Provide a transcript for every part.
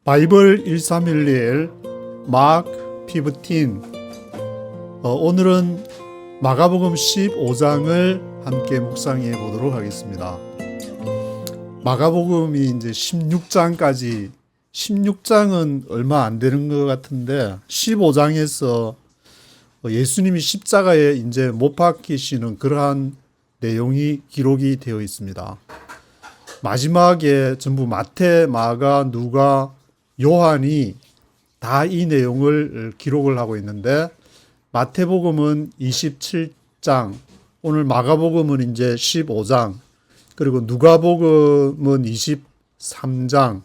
바이블 1311 마크 15. 오늘은 마가복음 15장을 함께 묵상해 보도록 하겠습니다. 마가복음이 이제 16장까지 16장은 얼마 안 되는 것 같은데 15장에서 예수님이 십자가에 이제 못 박히시는 그러한 내용이 기록이 되어 있습니다. 마지막에 전부 마태, 마가, 누가, 요한이 다 이 내용을 기록을 하고 있는데 마태복음은 27장, 오늘 마가복음은 이제 15장, 그리고 누가복음은 23장,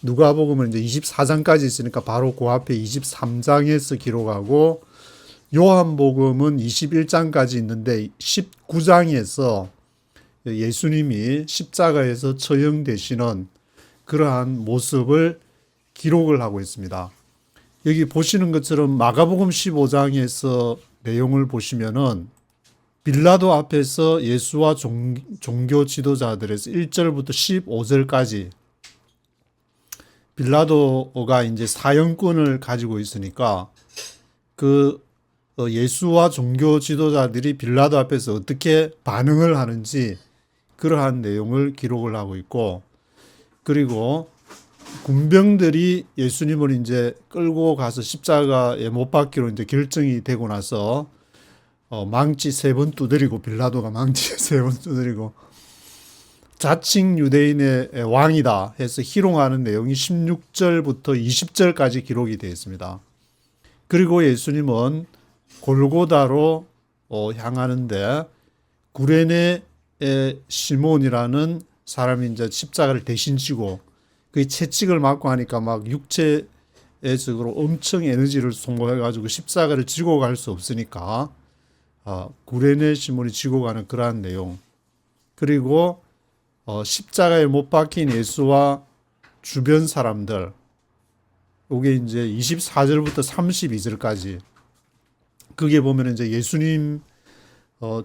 누가복음은 이제 24장까지 있으니까 바로 그 앞에 23장에서 기록하고 요한복음은 21장까지 있는데 19장에서 예수님이 십자가에서 처형되시는 그러한 모습을 기록을 하고 있습니다. 여기 보시는 것처럼 마가복음 15장에서 내용을 보시면은 빌라도 앞에서 예수와 종교 지도자들에서 1절부터 15절까지 빌라도가 이제 사형권을 가지고 있으니까 그 예수와 종교 지도자들이 빌라도 앞에서 어떻게 반응을 하는지 그러한 내용을 기록을 하고 있고, 그리고 군병들이 예수님을 이제 끌고 가서 십자가에 못 박기로 이제 결정이 되고 나서 망치 3번 두드리고, 빌라도가 망치 3번 두드리고 자칭 유대인의 왕이다 해서 희롱하는 내용이 16절부터 20절까지 기록이 되어 있습니다. 그리고 예수님은 골고다로 향하는데 구레네의 시몬이라는 사람이 이제 십자가를 대신 지고 그 채찍을 맞고 하니까 막 육체적으로 엄청 에너지를 소모해가지고 십자가를 지고 갈 수 없으니까 구레네 시몬이 지고 가는 그러한 내용, 그리고 십자가에 못 박힌 예수와 주변 사람들, 이게 이제 24절부터 32절까지 그게 보면 이제 예수님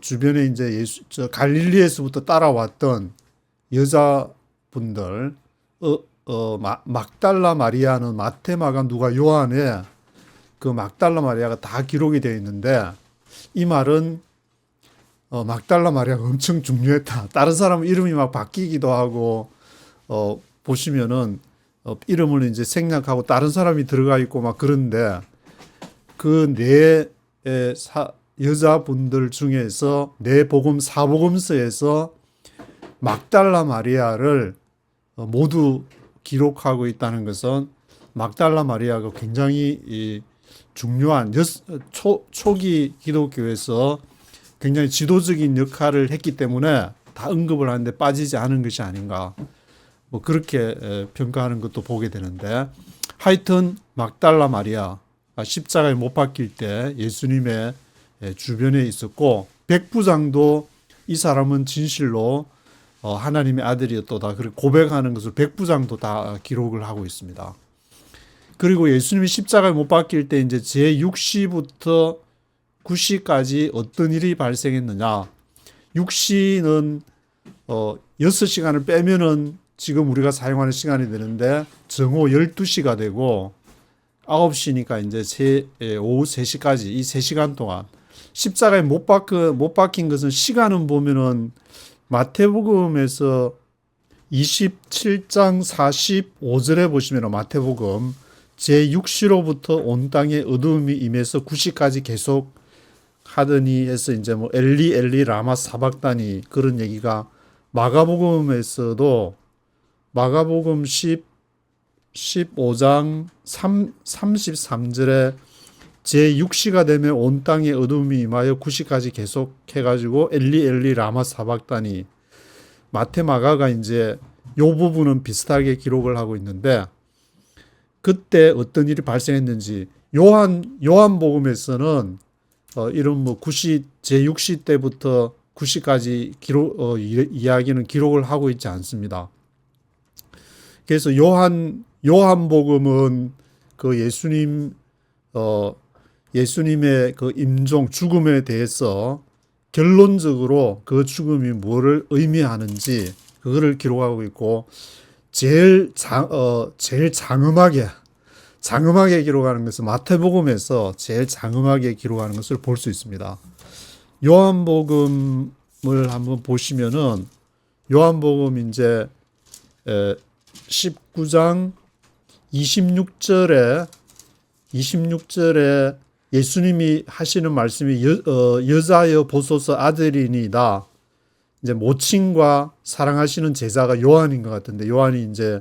주변에 이제 갈릴리에서부터 따라왔던 여자분들, 막달라 마리아는 마태, 마가, 누가, 요한에 그 막달라 마리아가 다 기록이 되어 있는데, 이 말은 막달라 마리아가 엄청 중요했다. 다른 사람 이름이 막 바뀌기도 하고 보시면은 이름을 이제 생략하고 다른 사람이 들어가 있고 막 그런데 그 네 여자분들 중에서 네 복음 사복음서에서 막달라 마리아를 모두 기록하고 있다는 것은 막달라 마리아가 굉장히 중요한 초기 기독교에서 굉장히 지도적인 역할을 했기 때문에 다 언급을 하는데 빠지지 않은 것이 아닌가, 뭐 그렇게 평가하는 것도 보게 되는데, 하여튼 막달라 마리아 십자가에 못 박힐 때 예수님의 주변에 있었고, 백부장도 이 사람은 진실로 하나님의 아들이었도다 그렇게 고백하는 것을 백부장도 다 기록을 하고 있습니다. 그리고 예수님이 십자가에 못 박힐 때 이제 제6시부터 9시까지 어떤 일이 발생했느냐. 6시는 6시간을 빼면은 지금 우리가 사용하는 시간이 되는데 정오 12시가 되고, 9시니까 이제 오후 3시까지 이 3시간 동안 십자가에 못 박힌 것은 시간은 보면은 마태복음에서 27장 45절에 보시면 마태복음 제6시로부터 온 땅에 어두움이 임해서 9시까지 계속 하더니 해서 이제 뭐 엘리 엘리 라마 사박다니 그런 얘기가 마가복음에서도 마가복음 15장 33절에 제6시가 되면 온 땅에 어둠이 임하여 9시까지 계속 해가지고 엘리 엘리 라마 사박다니, 마태 마가가 이제 요 부분은 비슷하게 기록을 하고 있는데, 그때 어떤 일이 발생했는지 요한복음에서는 이런 뭐 9시 제6시 때부터 9시까지 이야기는 기록을 하고 있지 않습니다. 그래서 요한복음은 그 예수님의 그 임종 죽음에 대해서 결론적으로 그 죽음이 뭐를 의미하는지 그거를 기록하고 있고, 제일 장엄하게 기록하는 것은 마태복음에서 제일 장엄하게 기록하는 것을 볼 수 있습니다. 요한복음을 한번 보시면은 요한복음 이제 19장 26절에 예수님이 하시는 말씀이 여자여 보소서 아들이니이다. 이제 모친과 사랑하시는 제자가 요한인 것 같은데 요한이 이제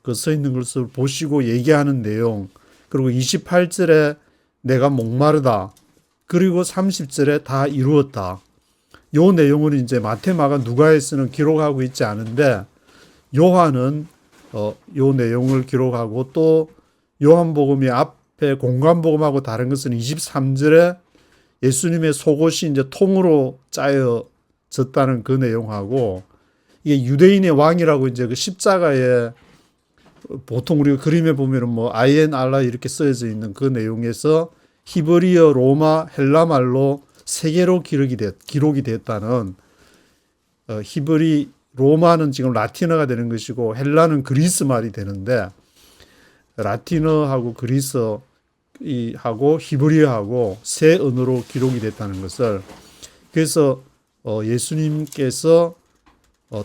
그 서 있는 것을 보시고 얘기하는 내용, 그리고 28절에 내가 목마르다, 그리고 30절에 다 이루었다. 요 내용을 이제 마태, 마가, 누가에서는 기록하고 있지 않은데 요한은 요 내용을 기록하고, 또 요한복음이 앞에 공관복음하고 다른 것은 23절에 예수님의 속옷이 이제 통으로 짜여졌다는 그 내용하고, 이게 유대인의 왕이라고 이제 그 십자가에 보통 우리가 그림에 보면은 뭐 INR 이렇게 쓰여져 있는 그 내용에서 히브리어, 로마, 헬라 말로 세 개로 기록이 됐다는, 히브리 로마는 지금 라틴어가 되는 것이고 헬라는 그리스 말이 되는데, 라틴어하고 그리스하고 히브리어하고 세 언어로 기록이 됐다는 것을, 그래서 예수님께서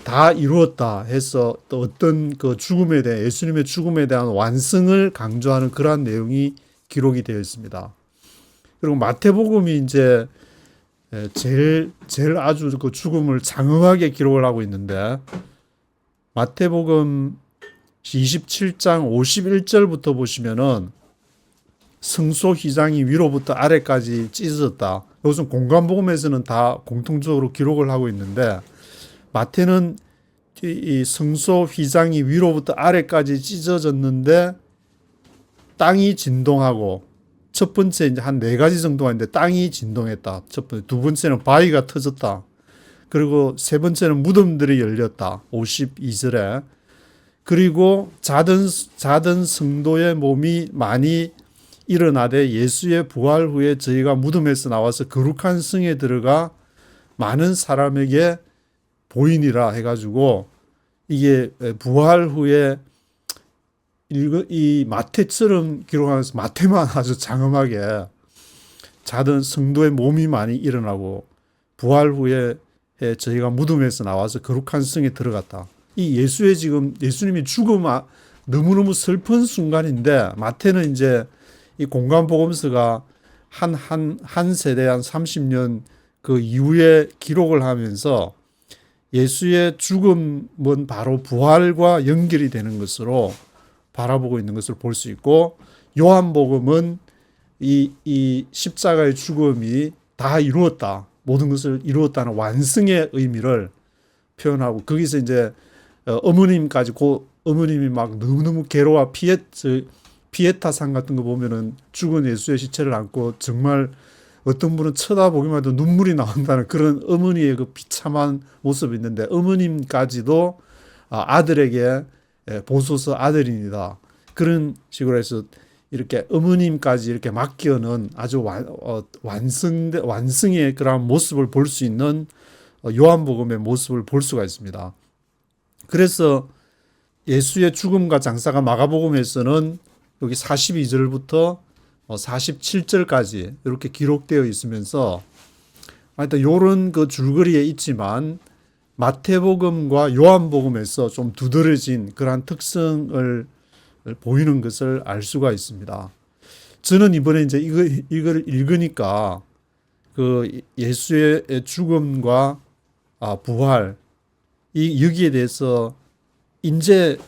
다 이루었다 해서 또 어떤 그 죽음에 대해, 예수님의 죽음에 대한 완성을 강조하는 그러한 내용이 기록이 되어 있습니다. 그리고 마태복음이 이제 제일 아주 그 죽음을 장엄하게 기록을 하고 있는데, 마태복음 27장 51절부터 보시면은 성소 휘장이 위로부터 아래까지 찢어졌다. 이것은 공관복음에서는 다 공통적으로 기록을 하고 있는데, 마태는 이 성소 휘장이 위로부터 아래까지 찢어졌는데 땅이 진동하고, 첫 번째 이제 한 4가지 정도가 있는데 땅이 진동했다. 첫 번째. 두 번째는 바위가 터졌다. 그리고 세 번째는 무덤들이 열렸다. 52절에. 그리고 자던 성도의 몸이 많이 일어나되 예수의 부활 후에 저희가 무덤에서 나와서 거룩한 성에 들어가 많은 사람에게 보이니라 해가지고, 이게 부활 후에 이 마태처럼 기록하면서 마태만 아주 장엄하게 자던 성도의 몸이 많이 일어나고 부활 후에 저희가 무덤에서 나와서 거룩한 성에 들어갔다. 이 예수님이 죽음 너무너무 슬픈 순간인데, 마태는 이제 이 공관복음서가 한 세대 한 30년 그 이후에 기록을 하면서 예수의 죽음은 바로 부활과 연결이 되는 것으로 바라보고 있는 것을 볼 수 있고, 요한복음은 이 십자가의 죽음이 다 이루었다, 모든 것을 이루었다는 완성의 의미를 표현하고, 거기서 이제 어머님까지, 어머님이 막 너무너무 괴로워 피에타상 같은 거 보면은 죽은 예수의 시체를 안고 정말 어떤 분은 쳐다보기만 해도 눈물이 나온다는 그런 어머니의 그 비참한 모습이 있는데, 어머님까지도 아들에게 보소서 아들입니다. 그런 식으로 해서 이렇게 어머님까지 이렇게 맡겨는 아주 완성의 그런 모습을 볼 수 있는 요한복음의 모습을 볼 수가 있습니다. 그래서 예수의 죽음과 장사가 마가복음에서는 여기 42절부터 47절까지 이렇게 기록되어 있으면서, 하여튼 요런 그 줄거리에 있지만 마태복음과 요한복음에서 좀 두드러진 그러한 특성을 보이는 것을 알 수가 있습니다. 저는 이번에 이제 이걸 읽으니까 그 예수의 죽음과 부활, 여기에 대해서 이제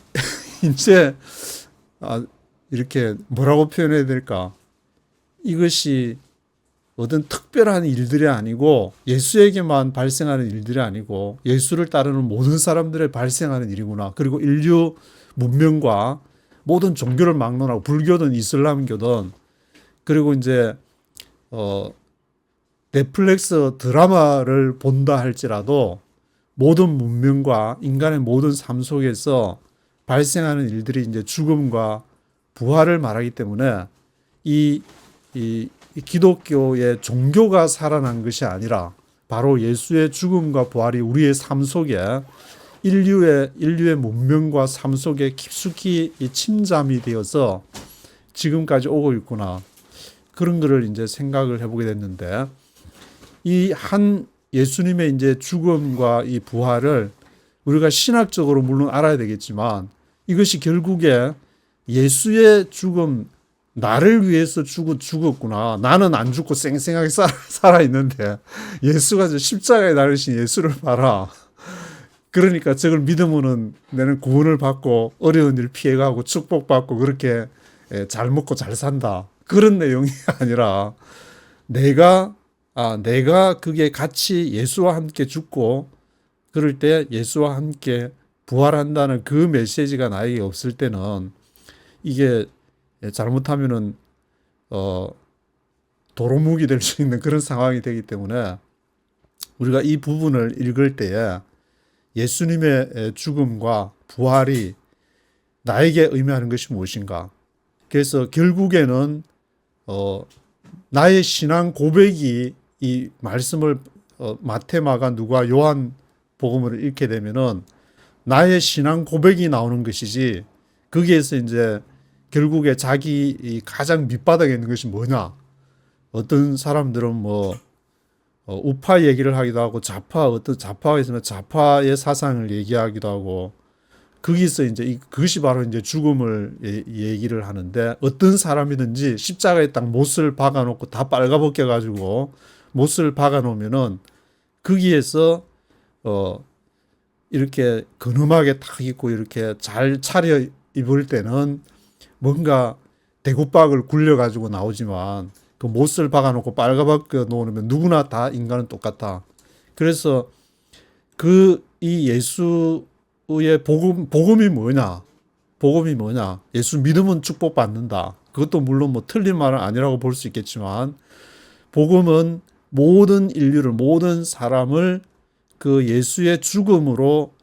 이렇게 뭐라고 표현해야 될까? 이것이 어떤 특별한 일들이 아니고, 예수에게만 발생하는 일들이 아니고 예수를 따르는 모든 사람들의 발생하는 일이구나. 그리고 인류 문명과 모든 종교를 막론하고, 불교든 이슬람교든, 그리고 이제 넷플릭스 드라마를 본다 할지라도 모든 문명과 인간의 모든 삶 속에서 발생하는 일들이 이제 죽음과 부활을 말하기 때문에, 이 기독교의 종교가 살아난 것이 아니라 바로 예수의 죽음과 부활이 우리의 삶 속에 인류의 문명과 삶 속에 깊숙이 이 침잠이 되어서 지금까지 오고 있구나. 그런 거를 이제 생각을 해보게 됐는데, 이 한 예수님의 이제 죽음과 이 부활을 우리가 신학적으로 물론 알아야 되겠지만, 이것이 결국에 예수의 죽음, 나를 위해서 죽었구나. 나는 안 죽고 쌩쌩하게 살아있는데 예수가 십자가에 달리신 예수를 봐라. 그러니까 저걸 믿으면은 내는 구원을 받고 어려운 일 피해가고 축복받고 그렇게 잘 먹고 잘 산다. 그런 내용이 아니라 내가 그게 같이 예수와 함께 죽고 그럴 때 예수와 함께 부활한다는 그 메시지가 나에게 없을 때는 이게 잘못하면은 도루묵이 될 수 있는 그런 상황이 되기 때문에 우리가 이 부분을 읽을 때에 예수님의 죽음과 부활이 나에게 의미하는 것이 무엇인가? 그래서 결국에는 나의 신앙 고백이 이 말씀을 마태, 마가, 누가, 요한 복음을 읽게 되면은 나의 신앙 고백이 나오는 것이지, 거기에서 이제 결국에 자기 가장 밑바닥에 있는 것이 뭐냐? 어떤 사람들은 뭐 우파 얘기를 하기도 하고 어떤 좌파가 있으면 좌파의 사상을 얘기하기도 하고, 거기서 이제 그것이 바로 이제 죽음을 얘기를 하는데, 어떤 사람이든지 십자가에 딱 못을 박아놓고 다 빨가벗겨 가지고 못을 박아놓으면은 거기에서 이렇게 근엄하게 탁 입고 이렇게 잘 차려 입을 때는 뭔가 대구박을 굴려가지고 나오지만, 그 못을 박아놓고 빨가벗겨 놓으면 누구나 다 인간은 똑같아. 그래서 이 예수의 복음이 뭐냐? 복음이 뭐냐? 예수 믿으면 축복받는다. 그것도 물론 뭐 틀린 말은 아니라고 볼 수 있겠지만, 복음은 모든 인류를, 모든 사람을 그 예수의 죽음으로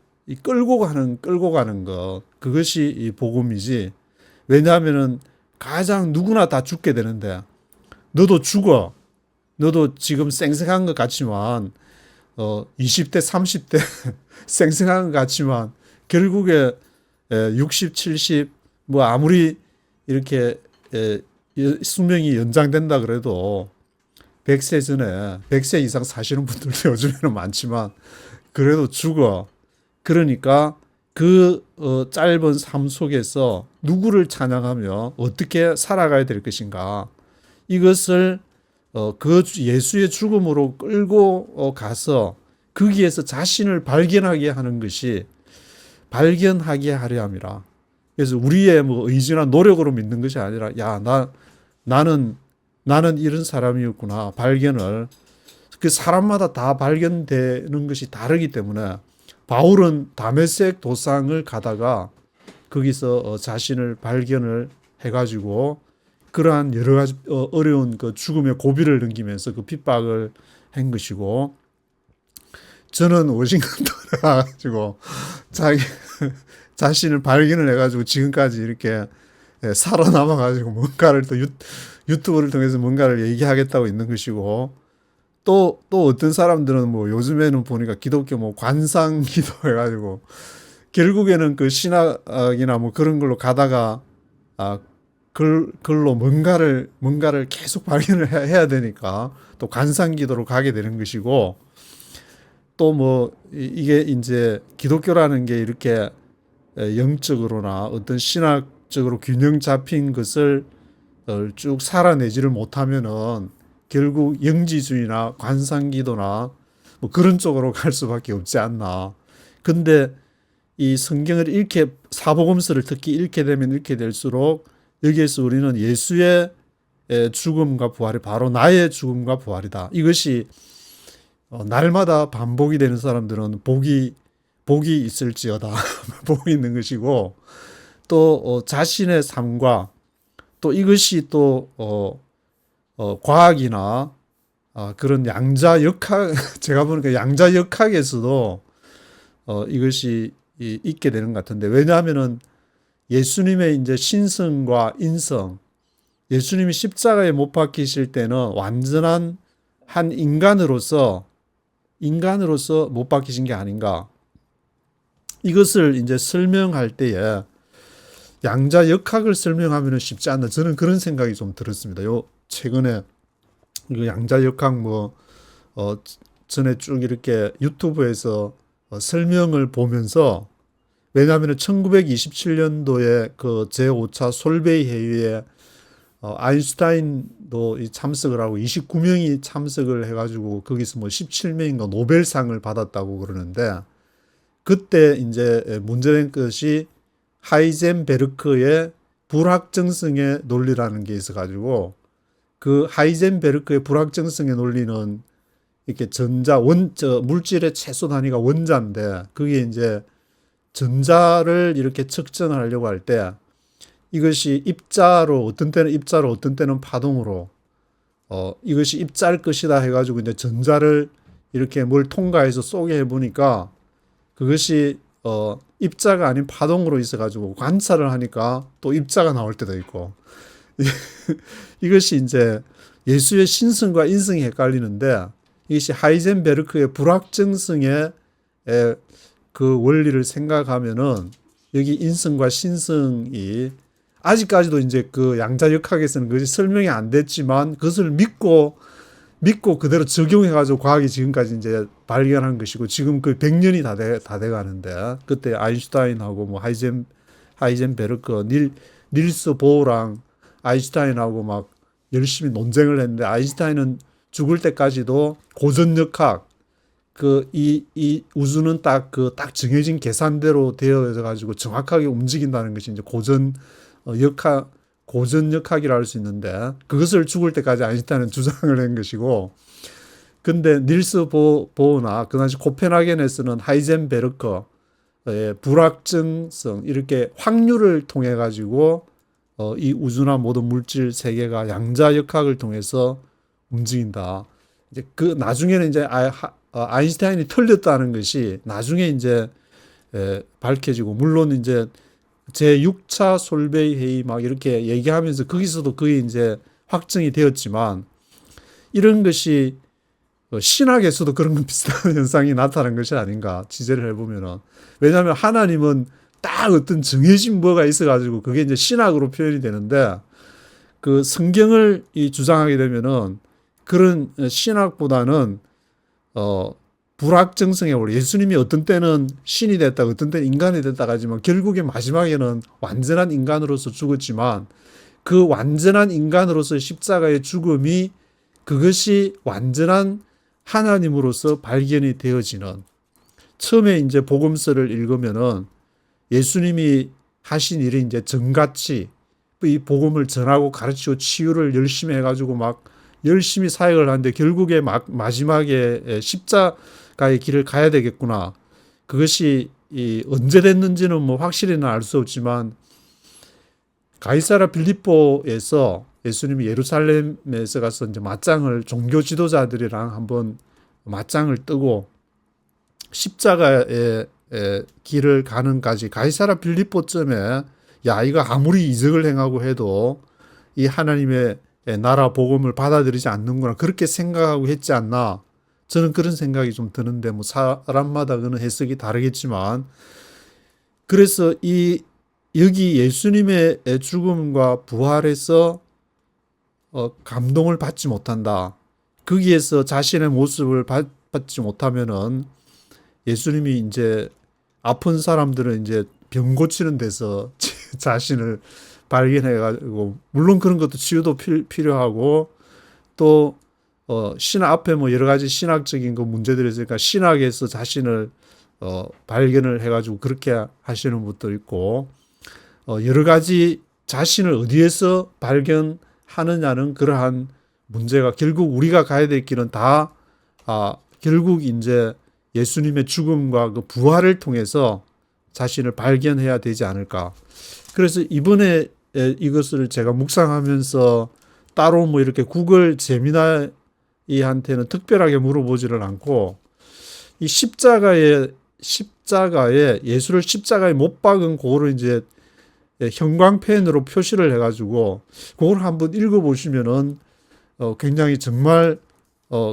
끌고 가는 것. 그것이 이 복음이지. 왜냐하면은 가장 누구나 다 죽게 되는데, 너도 죽어. 너도 지금 쌩쌩한 것 같지만, 20대, 30대 쌩쌩한 것 같지만, 결국에 60, 70, 뭐 아무리 이렇게 수명이 연장된다 그래도 100세 전에 100세 이상 사시는 분들도 요즘에는 많지만 그래도 죽어. 그러니까 그 짧은 삶 속에서 누구를 찬양하며 어떻게 살아가야 될 것인가, 이것을 그 예수의 죽음으로 끌고 가서 거기에서 자신을 발견하게 하는 것이 발견하게 하려 함이라. 그래서 우리의 뭐 의지나 노력으로 믿는 것이 아니라, 나는 이런 사람이었구나. 발견을, 그 사람마다 다 발견되는 것이 다르기 때문에, 바울은 다메섹 도상을 가다가 거기서 자신을 발견을 해가지고 그러한 여러 가지 어려운 그 죽음의 고비를 넘기면서 그 핍박을 한 것이고, 저는 워싱턴에 가가지고 자신을 발견을 해가지고 지금까지 이렇게 살아남아가지고 뭔가를 또 유튜브를 통해서 뭔가를 얘기하겠다고 있는 것이고, 또 어떤 사람들은 뭐 요즘에는 보니까 기독교 뭐 관상 기도 해가지고 결국에는 그 신학이나 뭐 그런 걸로 가다가 글로 뭔가를 계속 발견을 해야 되니까 또 관상 기도로 가게 되는 것이고, 또 뭐 이게 이제 기독교라는 게 이렇게 영적으로나 어떤 신학적으로 균형 잡힌 것을 쭉 살아내지를 못하면은 결국 영지주의나 관상기도나 뭐 그런 쪽으로 갈 수밖에 없지 않나. 근데 이 성경을 사복음서를 특히 읽게 되면 읽게 될수록 여기에서 우리는 예수의 죽음과 부활이 바로 나의 죽음과 부활이다. 이것이 날마다 반복이 되는 사람들은 복이 있을지어다. 복이 있는 것이고, 또 자신의 삶과 또 이것이 또 과학이나 그런 양자 역학 제가 보니까 양자 역학에서도 이것이 있게 되는 것 같은데, 왜냐하면은 예수님의 이제 신성과 인성, 예수님이 십자가에 못 박히실 때는 완전한 한 인간으로서 못 박히신 게 아닌가. 이것을 이제 설명할 때에 양자 역학을 설명하면 쉽지 않나, 저는 그런 생각이 좀 들었습니다. 요 최근에 이거 양자 역학 전에 쭉 이렇게 유튜브에서 설명을 보면서, 왜냐하면 1927년도에 그 제5차 솔베이 회의에 아인슈타인도 참석을 하고 29명이 참석을 해가지고 거기서 뭐 17명인가 노벨상을 받았다고 그러는데, 그때 이제 문제된 것이 하이젠베르크의 불확정성의 논리라는 게 있어가지고, 그 하이젠베르크의 불확정성의 논리는 이렇게 물질의 최소 단위가 원자인데, 그게 이제 전자를 이렇게 측정을 하려고 할 때 이것이 입자로, 어떤 때는 입자로, 어떤 때는 파동으로, 이것이 입자일 것이다 해가지고 이제 전자를 이렇게 뭘 통과해서 쏘게 해보니까 그것이 입자가 아닌 파동으로 있어가지고 관찰을 하니까 또 입자가 나올 때도 있고 이것이 이제 예수의 신성과 인성이 헷갈리는데, 이것이 하이젠베르크의 불확정성의 그 원리를 생각하면은 여기 인성과 신성이 아직까지도 이제 그 양자역학에서는 그것이 설명이 안 됐지만 그것을 믿고 그대로 적용해가지고 과학이 지금까지 이제 발견한 것이고, 지금 그 100년이 다 돼 가는데, 그때 아인슈타인하고 뭐 하이젠베르크, 닐스 보어랑 아인슈타인하고 막 열심히 논쟁을 했는데, 아인슈타인은 죽을 때까지도 고전역학, 이 우주는 딱 정해진 계산대로 되어져 가지고 정확하게 움직인다는 것이 이제 고전 역학이라 할 수 있는데, 그것을 죽을 때까지 아인슈타인은 주장을 한 것이고, 근데 닐스 보어나 그 당시 코펜하겐에서는 하이젠베르크의 불확정성, 이렇게 확률을 통해 가지고 이 우주나 모든 물질 세계가 양자 역학을 통해서 움직인다. 이제 그 나중에는 이제 아인슈타인이 틀렸다는 것이 나중에 이제 밝혀지고, 물론 이제 제6차 솔베이 회의 막 이렇게 얘기하면서 거기서도 거의 이제 확정이 되었지만, 이런 것이 신학에서도 그런 비슷한 현상이 나타난 것이 아닌가 취재를 해보면은. 왜냐하면 하나님은 딱 어떤 정해진 뭐가 있어가지고 그게 이제 신학으로 표현이 되는데, 그 성경을 주장하게 되면은 그런 신학보다는 불확정성의 원리, 예수님이 어떤 때는 신이 됐다, 어떤 때는 인간이 됐다 하지만 결국에 마지막에는 완전한 인간으로서 죽었지만, 그 완전한 인간으로서 십자가의 죽음이 그것이 완전한 하나님으로서 발견이 되어지는, 처음에 이제 복음서를 읽으면은 예수님이 하신 일이 이제 전같이 이 복음을 전하고 가르치고 치유를 열심히 해가지고 막 열심히 사역을 하는데, 결국에 마지막에 십자가의 길을 가야 되겠구나. 그것이 언제 됐는지는 뭐 확실히는 알 수 없지만, 가이사라 빌립보에서 예수님이 예루살렘에서 가서 이제 맞짱을, 종교 지도자들이랑 한번 맞짱을 뜨고 십자가의 길을 가는까지, 가이사라 빌립보쯤에 야, 이거 아무리 이적을 행하고 해도 이 하나님의 나라 복음을 받아들이지 않는구나, 그렇게 생각하고 했지 않나, 저는 그런 생각이 좀 드는데, 뭐 사람마다 그는 해석이 다르겠지만, 그래서 여기 예수님의 죽음과 부활에서 감동을 받지 못한다, 거기에서 자신의 모습을 받지 못하면은 예수님이 이제 아픈 사람들은 이제 병 고치는 데서 자신을 발견해가지고, 물론 그런 것도 치유도 필요하고, 또 신학 앞에 뭐 여러 가지 신학적인 그 문제들이 있으니까 신학에서 자신을 발견을 해가지고 그렇게 하시는 분도 있고, 여러 가지 자신을 어디에서 발견하느냐는 그러한 문제가, 결국 우리가 가야 될 길은 다 결국 이제 예수님의 죽음과 그 부활을 통해서 자신을 발견해야 되지 않을까. 그래서 이번에 이것을 제가 묵상하면서 따로 뭐 이렇게 구글 제미나이한테는 특별하게 물어보지를 않고, 이 십자가에 예수를 십자가에 못 박은 그거를 이제 형광펜으로 표시를 해가지고 그걸 한번 읽어보시면은 굉장히 정말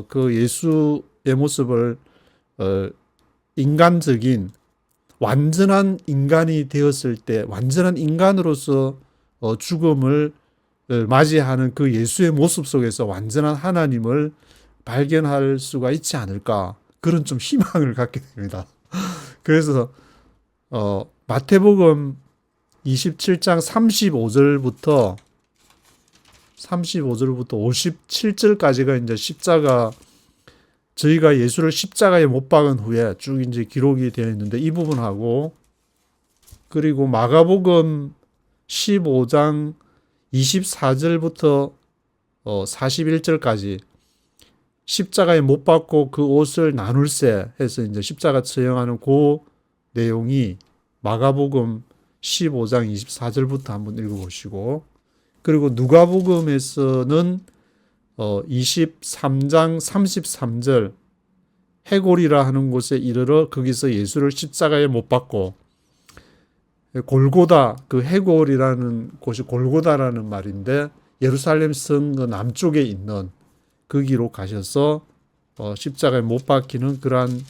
그 예수의 모습을 인간적인, 완전한 인간이 되었을 때 완전한 인간으로서 죽음을 맞이하는 그 예수의 모습 속에서 완전한 하나님을 발견할 수가 있지 않을까, 그런 좀 희망을 갖게 됩니다. 그래서 마태복음 27장 35절부터 57절까지가 이제 십자가, 저희가 예수를 십자가에 못 박은 후에 쭉 이제 기록이 되어 있는데, 이 부분하고, 그리고 마가복음 15장 24절부터 41절까지 십자가에 못 박고 그 옷을 나눌세 해서 이제 십자가 처형하는 그 내용이 마가복음 15장 24절부터 한번 읽어보시고, 그리고 누가복음에서는 23장 33절 해골이라 하는 곳에 이르러 거기서 예수를 십자가에 못 박고, 골고다, 그 해골이라는 곳이 골고다라는 말인데 예루살렘 성 남쪽에 있는 거기로 가셔서 십자가에 못 박히는 그러한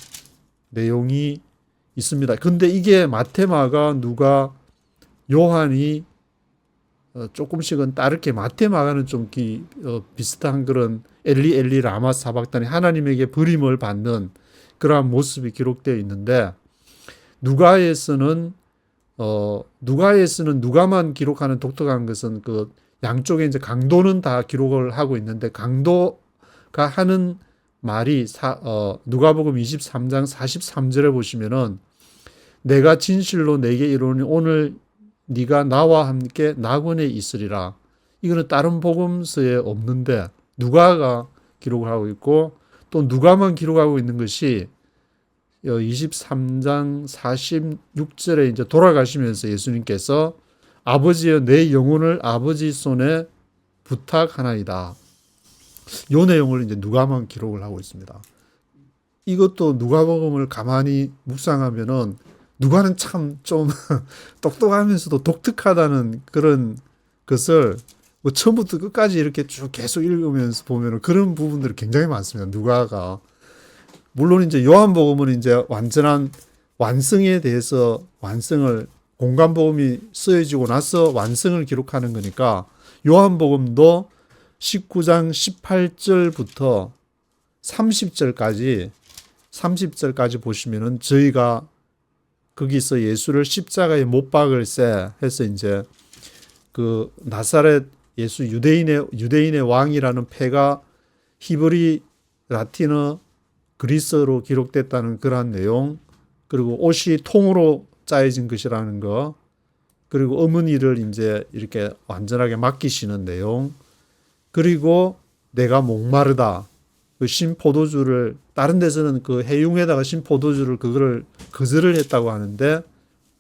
내용이 있습니다. 근데 이게 마태, 마가, 누가, 요한이 조금씩은 다르게, 마태, 마가는 좀 비슷한 그런 엘리 엘리 라마 사박단이 하나님에게 버림을 받는 그러한 모습이 기록되어 있는데, 누가에서는 누가만 기록하는 독특한 것은 그 양쪽에 이제 강도는 다 기록을 하고 있는데, 강도가 하는 말이 누가복음 23장 43절에 보시면은 내가 진실로 내게 이르노니 오늘 네가 나와 함께 낙원에 있으리라. 이거는 다른 복음서에 없는데 누가가 기록을 하고 있고, 또 누가만 기록하고 있는 것이 23장 46절에 이제 돌아가시면서 예수님께서 아버지여 내 영혼을 아버지 손에 부탁하나이다. 요 내용을 이제 누가만 기록을 하고 있습니다. 이것도 누가복음을 가만히 묵상하면은 누가는 참 좀 똑똑하면서도 독특하다는 그런 것을 뭐 처음부터 끝까지 이렇게 쭉 계속 읽으면서 보면은 그런 부분들이 굉장히 많습니다. 누가가. 물론 이제 요한복음은 이제 완전한 완성에 대해서 공관복음이 쓰여지고 나서 완성을 기록하는 거니까, 요한복음도 19장 18절부터 30절까지 보시면은 저희가 거기서 예수를 십자가에 못 박을세 해서 이제 그 나사렛 예수 유대인의 왕이라는 패가 히브리, 라틴어, 그리스어로 기록됐다는 그러한 내용, 그리고 옷이 통으로 짜여진 것이라는 거, 그리고 어머니를 이제 이렇게 완전하게 맡기시는 내용, 그리고 내가 목마르다, 그 신포도주를, 다른 데서는 그 해융에다가 신포도주를 그거를 거절을 했다고 하는데,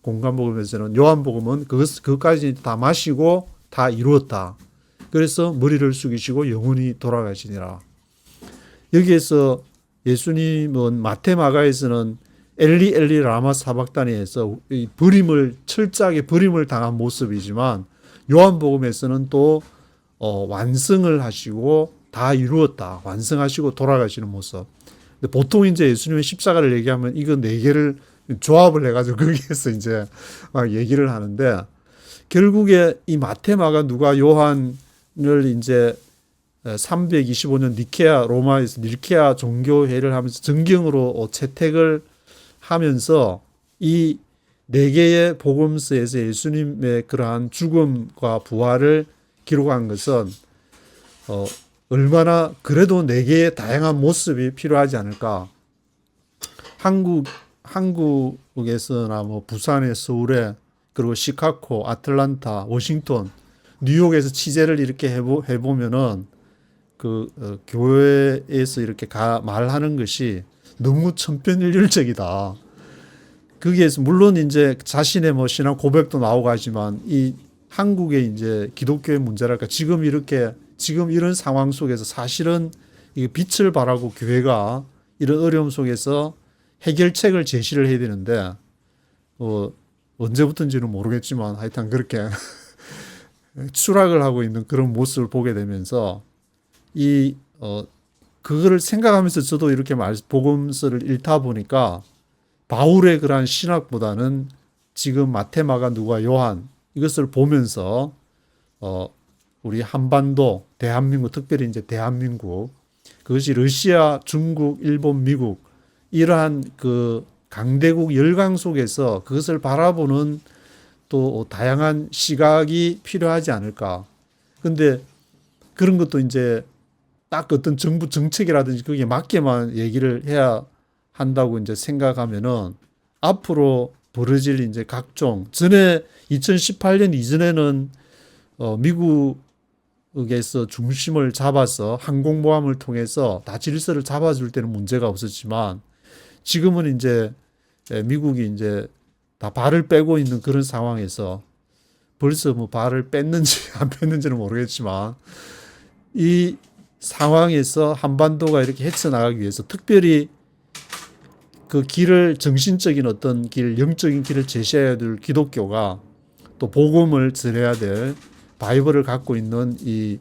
공관복음에서는, 요한복음은 그것까지 다 마시고 다 이루었다. 그래서 머리를 숙이시고 영원히 돌아가시니라. 여기에서 예수님은 마태, 마가에서는 엘리 엘리 라마 사박다니에서 철저하게 버림을 당한 모습이지만, 요한복음에서는 또 완성을 하시고 다 이루었다, 완성하시고 돌아가시는 모습. 근데 보통 이제 예수님의 십자가를 얘기하면 이거 네 개를 조합을 해가지고 거기에서 이제 막 얘기를 하는데, 결국에 이 마태, 마가, 누가, 요한을 이제 325년 로마에서 니케아 종교회를 하면서 정경으로 채택을 하면서 이 네 개의 복음서에서 예수님의 그러한 죽음과 부활을 기록한 것은 얼마나 그래도 네 개의 다양한 모습이 필요하지 않을까. 한국에서나 뭐 부산에, 서울에, 그리고 시카고, 아틀란타, 워싱턴, 뉴욕에서 취재를 이렇게 해보면은 교회에서 이렇게 말하는 것이 너무 천편일률적이다. 거기에서 물론 이제 자신의 뭐 신앙 고백도 나오고 하지만, 이 한국의 이제 기독교의 문제랄까, 지금 이런 상황 속에서 사실은 이 빛을 발하고 교회가 이런 어려움 속에서 해결책을 제시를 해야 되는데, 언제부터인지는 모르겠지만 하여튼 그렇게 추락을 하고 있는 그런 모습을 보게 되면서, 그거를 생각하면서 저도 이렇게 복음서를 읽다 보니까 바울의 그러한 신학보다는 지금 마태, 마가, 누가, 요한 이것을 보면서 우리 한반도, 대한민국, 특별히 이제 대한민국, 그것이 러시아, 중국, 일본, 미국 이러한 그 강대국 열강 속에서 그것을 바라보는 또 다양한 시각이 필요하지 않을까. 근데 그런 것도 이제 딱 어떤 정부 정책이라든지 거기에 맞게만 얘기를 해야 한다고 이제 생각하면은 앞으로 벌어질 이제 각종 전에 2018년 이전에는 미국에서 중심을 잡아서 항공모함을 통해서 다 질서를 잡아줄 때는 문제가 없었지만 지금은 이제 미국이 이제 다 발을 빼고 있는 그런 상황에서 벌써 뭐 발을 뺐는지 안 뺐는지는 모르겠지만 이 상황에서 한반도가 이렇게 헤쳐나가기 위해서 특별히 그 길을 정신적인 어떤 길, 영적인 길을 제시해야 될 기독교가 또 복음을 전해야 될 바이블을 갖고 있는 이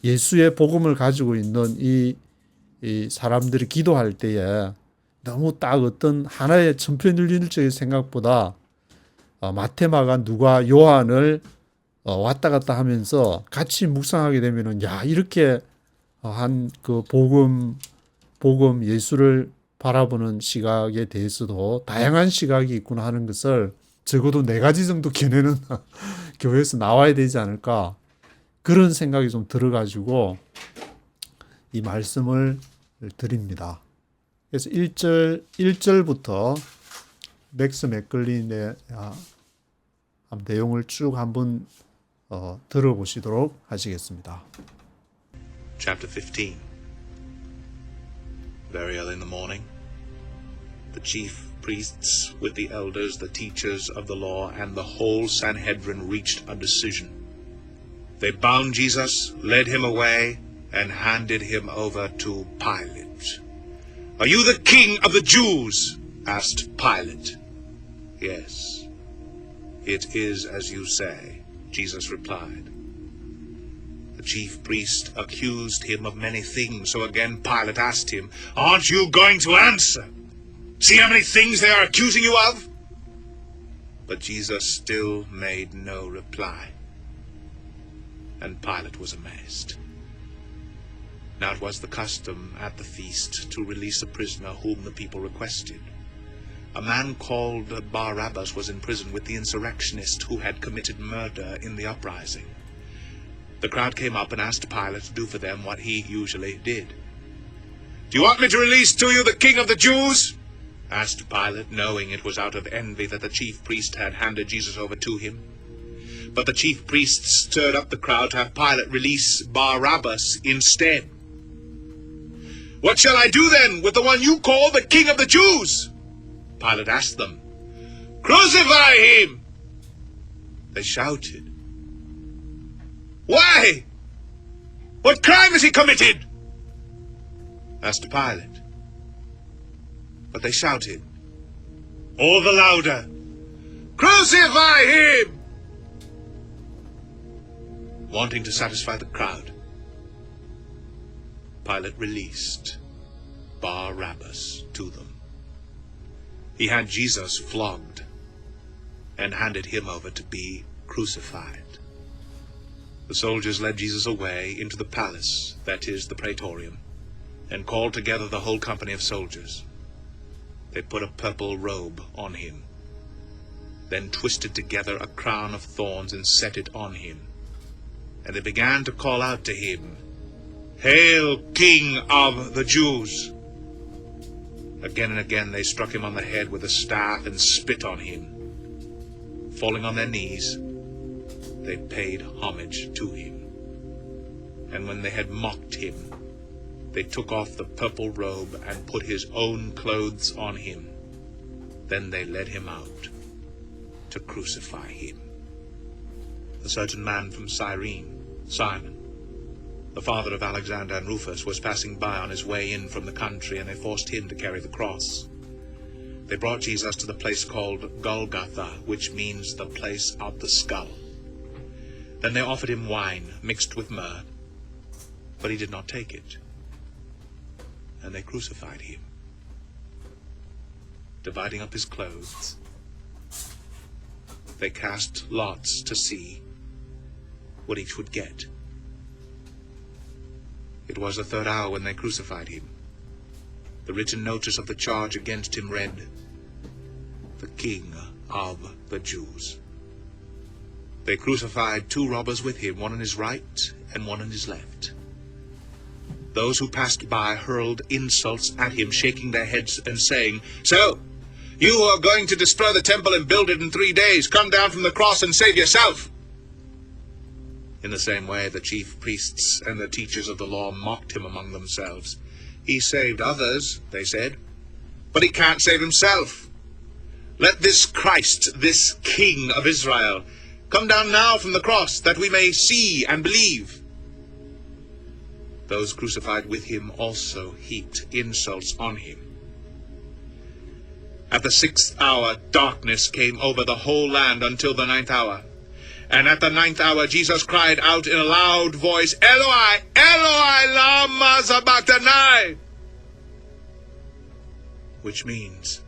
예수의 복음을 가지고 있는 이 사람들이 기도할 때에 너무 딱 어떤 하나의 천편일률적인 생각보다 마태, 마가, 누가, 요한을 왔다 갔다 하면서 같이 묵상하게 되면은 야 이렇게 한 그 복음 예수를 바라보는 시각에 대해서도 다양한 시각이 있구나 하는 것을 적어도 4가지 정도 견해는 교회에서 나와야 되지 않을까 그런 생각이 좀 들어가지고 이 말씀을 드립니다. 그래서 1절부터 맥스 맥글린의 내용을 쭉 한번 들어보시도록 하시겠습니다. Chapter 15. Very early in the morning, the chief priests with the elders, the teachers of the law, and the whole Sanhedrin reached a decision. They bound Jesus, led him away, and handed him over to Pilate. "Are you the king of the Jews?" asked Pilate. "Yes, it is as you say," Jesus replied. The chief priest accused him of many things, so again Pilate asked him, "Aren't you going to answer? See how many things they are accusing you of?" But Jesus still made no reply, and Pilate was amazed. Now it was the custom at the feast to release a prisoner whom the people requested. A man called Barabbas was in prison with the insurrectionist who had committed murder in the uprising. The crowd came up and asked Pilate to do for them what he usually did. "Do you want me to release to you the king of the Jews?" asked Pilate, knowing it was out of envy that the chief priest had handed Jesus over to him. But the chief priests stirred up the crowd to have Pilate release Barabbas instead. "What shall I do then with the one you call the king of the Jews?" Pilate asked them. "Crucify him!" They shouted. "Why? What crime has he committed?" asked Pilate. But they shouted all the louder, "Crucify him!" Wanting to satisfy the crowd, Pilate released Barabbas to them. He had Jesus flogged and handed him over to be crucified. The soldiers led Jesus away into the palace, that is, the praetorium, and called together the whole company of soldiers. They put a purple robe on him, then twisted together a crown of thorns and set it on him. And they began to call out to him, "Hail, King of the Jews!" Again and again they struck him on the head with a staff and spit on him. Falling on their knees, they paid homage to him. And when they had mocked him, they took off the purple robe and put his own clothes on him. Then they led him out to crucify him. A certain man from Cyrene, Simon, the father of Alexander and Rufus, was passing by on his way in from the country, and they forced him to carry the cross. They brought Jesus to the place called Golgotha, which means the place of the skull. Then they offered him wine mixed with myrrh, but he did not take it. And they crucified him. dividing up his clothes. They cast lots to see what each would get. It was the third hour when they crucified him. The written notice of the charge against him read, "The King of the Jews." They crucified 2 robbers with him, one on his right and one on his left. Those who passed by hurled insults at him, shaking their heads and saying, "So, you who are going to destroy the temple and build it in 3 days, come down from the cross and save yourself." In the same way, the chief priests and the teachers of the law mocked him among themselves. "He saved others," they said, "but he can't save himself. Let this Christ, this King of Israel, come down now from the cross, that we may see and believe." Those crucified with him also heaped insults on him. At the 6th hour, darkness came over the whole land until the 9th hour. And at the 9th hour, Jesus cried out in a loud voice, "Eloi, Eloi, lama sabachthani," which means,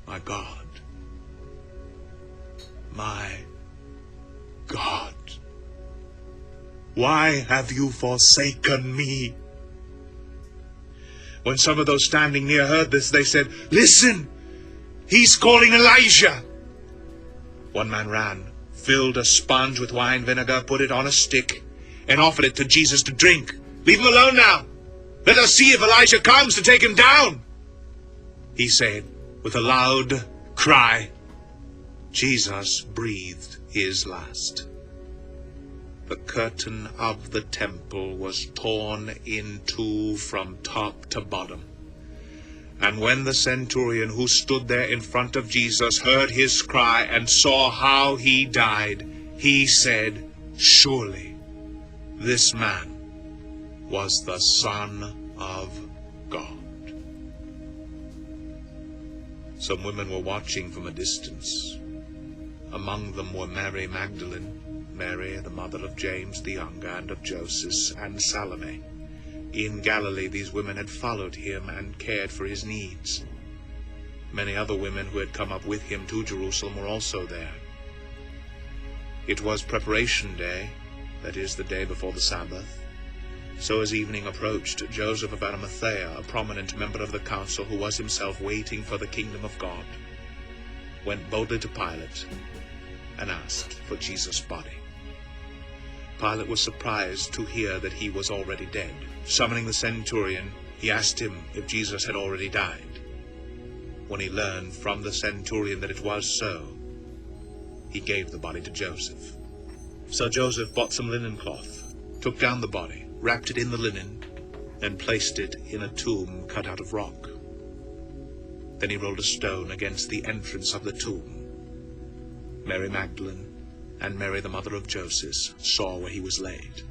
"My God, my God, why have you forsaken me?" When some of those standing near heard this, they said, "Listen, he's calling Elijah." One man ran, filled a sponge with wine vinegar, put it on a stick, and offered it to Jesus to drink. "Leave him alone now. Let us see if Elijah comes to take him down," he said with a loud cry. Jesus breathed his last. The curtain of the temple was torn in two from top to bottom. And when the centurion who stood there in front of Jesus heard his cry and saw how he died, he said, "Surely this man was the Son of God." Some women were watching from a distance. Among them were Mary Magdalene, Mary, the mother of James the younger, and of Joseph, and Salome. In Galilee these women had followed him and cared for his needs. Many other women who had come up with him to Jerusalem were also there. It was preparation day, that is, the day before the Sabbath. So as evening approached, Joseph of Arimathea, a prominent member of the council who was himself waiting for the kingdom of God, went boldly to Pilate and asked for Jesus' body. Pilate was surprised to hear that he was already dead. Summoning the centurion, he asked him if Jesus had already died. When he learned from the centurion that it was so, he gave the body to Joseph. So Joseph bought some linen cloth, took down the body, wrapped it in the linen, and placed it in a tomb cut out of rock. Then he rolled a stone against the entrance of the tomb. Mary Magdalene and Mary the mother of Joseph saw where he was laid.